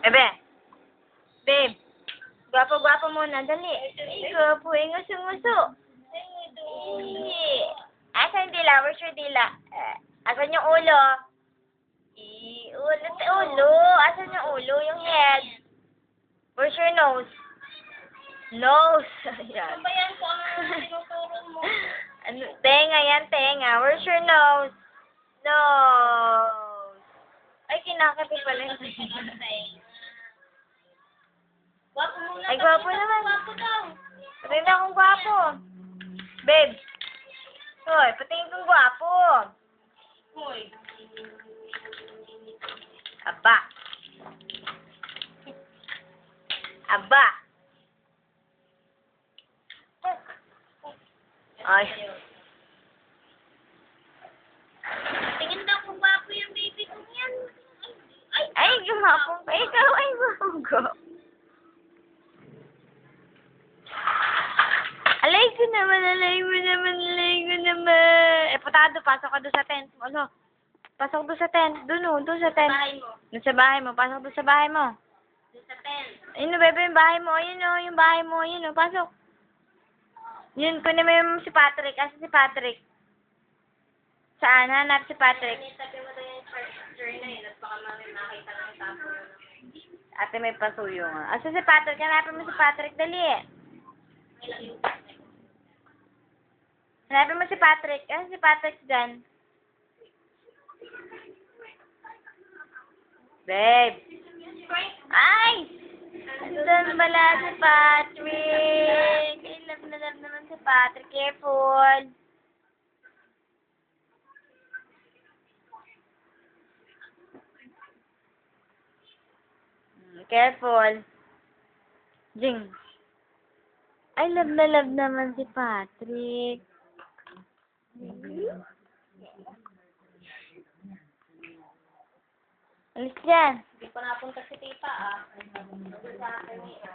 Ebe. Babe. Gwapo-gwapo muna. Dali. Ay, gwapo. Ay, nguso-nguso. Asan yung dila? Where's your dila? Asan yung ulo? Ulo. Asan yung ulo? Yung head. Where's your nose? Nose. Ayan. Ano ba yan kung ano tinuturo mo? Ano? Tenga yan, tenga. Where's your nose? Nose. Ay, kinakapi pala yung Gwapo muna. Ay, gwapo naman. Gwapo daw. Patingin akong gwapo. Babe. Hoy, patingin kong gwapo. Hoy. Aba. Aba. Ay. Tingin daw kung gwapo yung baby ko yan. Ay, gumapong pa. Ikaw ay gwapo. Alay ko naman. Putado, pasok ka doon sa tent. Ano? Pasok doon sa tent. Doon sa tent. Bahay mo. Doon sa bahay mo. Pasok doon sa bahay mo. Doon sa tent. Ayun o, bebe, yung bahay mo. Ayun o, yung bahay mo. Ayun o, pasok. Yun, kunin mo yung si Patrick. Asa si Patrick? Saan? Hanap si Patrick. Sabi mo daw yung charger na yun. At baka mamaya nakita ng tapo. Ate, may pasuyo nga. Asa si Patrick? Hanapin mo si Patrick. Dali eh. Hanapin mo si Patrick. Asa si Patrick dyan? Babe. Ay! Andun pala si Patrick. Ay, love na love naman si Patrick. Careful. Careful. Jing. Ay, love na love naman si Patrick. Alis dyan. Hindi pa napunta si tita ah. Sabi sa akin eh.